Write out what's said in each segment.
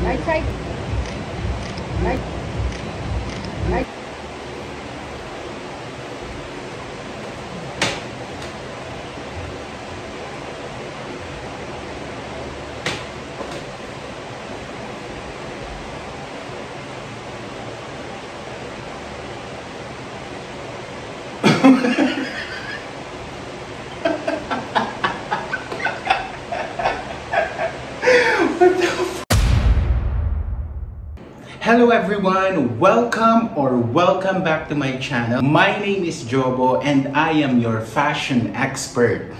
Right side. Right. Right. Hello everyone! Welcome back to my channel. My name is Jobo and I am your fashion expert.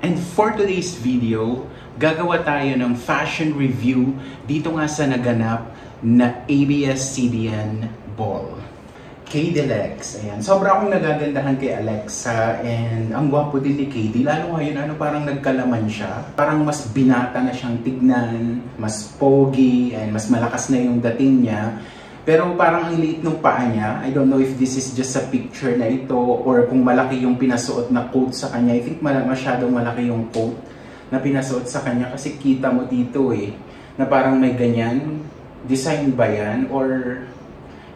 And for today's video, gagawa tayo ng fashion review dito nga sa naganap na ABS-CBN Ball. KD-Lex. Ayan. Sobra akong nagagandahan kay Alexa and ang gwapo din ni KD. Lalo ngayon, parang nagkalaman siya. Parang mas binata na siyang tignan, mas pogi, and mas malakas na yung dating niya. Pero parang ang liit ng paa niya. I don't know if this is just a picture na ito or kung malaki yung pinasuot na coat sa kanya. I think masyadong malaki yung coat na pinasuot sa kanya kasi kita mo dito na parang may ganyan. Design ba yan? Or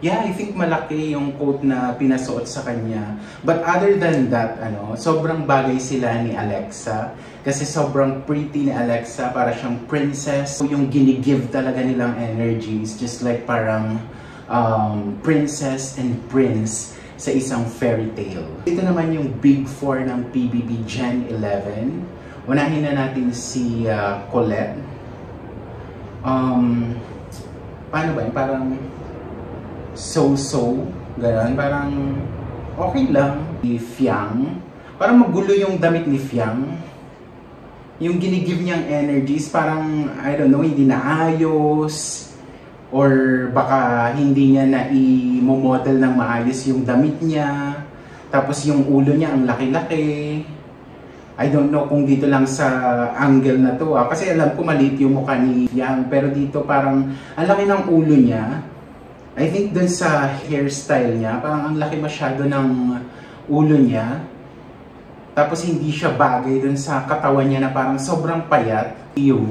yeah, I think malaki yung coat na pinasuot sa kanya. But other than that, sobrang bagay sila ni Alexa. Kasi sobrang pretty ni Alexa, para siyang princess. Yung ginigive talaga nilang energy is just like parang princess and prince sa isang fairy tale. Ito naman yung Big 4 ng PBB Gen 11. Unahin na natin si Colette. Paano ba? Parang so-so, gano'n, parang okay lang. Ni Fiang, parang magulo yung damit ni Fiang. Yung ginigive niyang energies, parang, I don't know, hindi naayos, or baka hindi niya na i-model ng maayos yung damit niya, tapos yung ulo niya ang laki-laki. I don't know kung dito lang sa angle na to, kasi alam ko maliit yung mukha ni Fiang, pero dito parang ang laki ng ulo niya. I think dun sa hairstyle niya, parang ang laki masyado ng ulo niya. Tapos hindi siya bagay dun sa katawan niya na parang sobrang payat.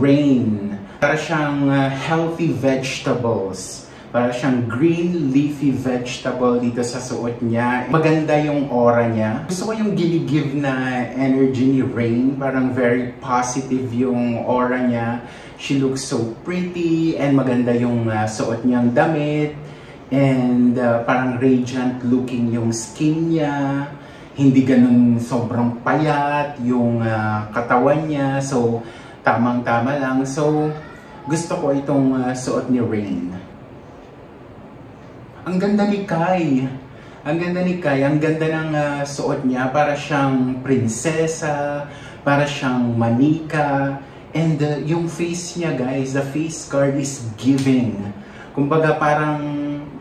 Rain. Para siyang healthy vegetables. Para siyang green leafy vegetable dito sa suot niya. Maganda yung aura niya. Gusto ko yung ginigive na energy ni Rain. Parang very positive yung aura niya. She looks so pretty and maganda yung suot niyang damit. And parang radiant looking yung skin niya, hindi ganun sobrang payat yung katawan niya, so tamang-tama lang. So gusto ko itong suot ni Rain. Ang ganda ni Kai. Ang ganda ng suot niya, para siyang prinsesa, para siyang manika. And yung face niya, guys, the face card is giving. Kumbaga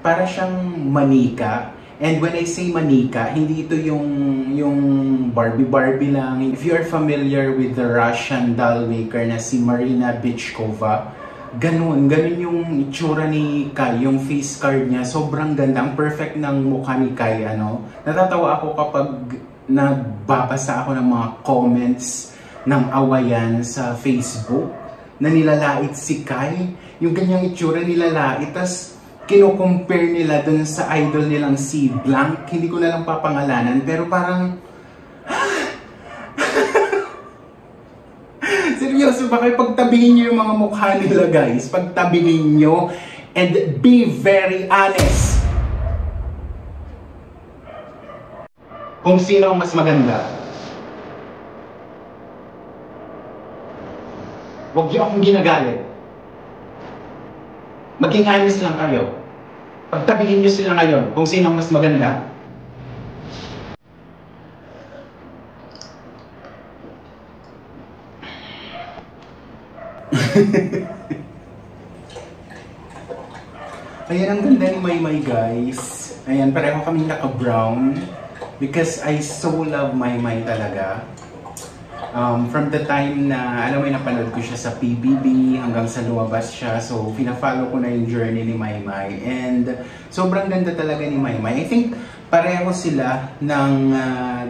para siyang manika. And when I say manika, hindi ito yung Barbie lang. If you are familiar with the Russian doll maker na si Marina Bichkova, ganun yung itsura ni Kai, yung face card niya, sobrang ganda. Ang perfect ng mukha ni Kai, Natatawa ako kapag nagbabasa ako ng mga comments ng awayan sa Facebook na nilalait si Kai. Yung ganyang itsura nilalait, tas kino-compare nila dun sa idol nilang si Blank. Hindi ko na lang papangalanan, pero parang seryoso ba kayo? Pagtabingin nyo yung mga mukha nila, guys. Pagtabingin nyo and be very honest kung sino ang mas maganda. Huwag nyo akong ginagalit. Maging honest lang kayo. Pagtabingin nyo sila ngayon kung sino ang mas maganda. Ayan, ang ganda ni Maymay, guys. Ayan, pareho kaming naka-brown. Because I so love Maymay talaga. From the time na, alam mo, napanood ko siya sa PBB hanggang sa lumabas siya. So, pina-follow ko na yung journey ni Maymay. And sobrang ganda talaga ni Maymay. I think pareho sila ng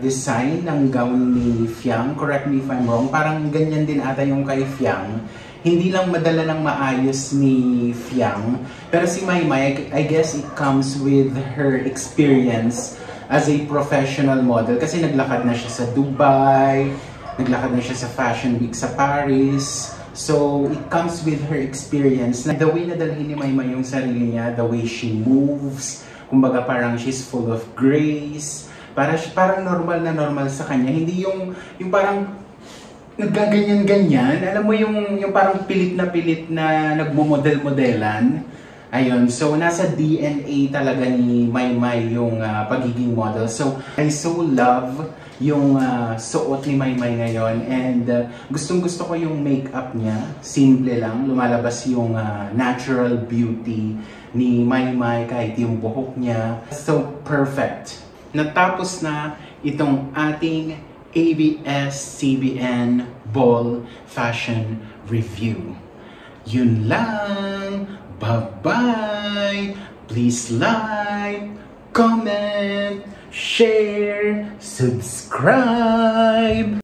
design ng gown ni Fiang. Correct me if I'm wrong. Parang ganyan din ata yung kay Fiang. Hindi lang madala ng maayos ni Fiang. Pero si Maymay, I guess it comes with her experience as a professional model. Kasi naglakad na siya sa Dubai, naglakad na siya sa Fashion Week sa Paris. So, it comes with her experience. The way na dalhin ni Maymay yung sarili niya, the way she moves, kumbaga parang she's full of grace. Parang normal na normal sa kanya. Hindi yung parang naggaganyan-ganyan. Alam mo yung parang pilit na nagmomodel-modelan. Ayun. So, nasa DNA talaga ni Maymay yung pagiging model. So, I so love yung suot ni Maymay ngayon. And gustong-gusto ko yung makeup niya. Simple lang. Lumalabas yung natural beauty ni Maymay, kahit yung buhok niya. So, perfect. Natapos na itong ating ABS-CBN Ball Fashion Review. Yun lang. Bye-bye. Please like, comment, share, subscribe.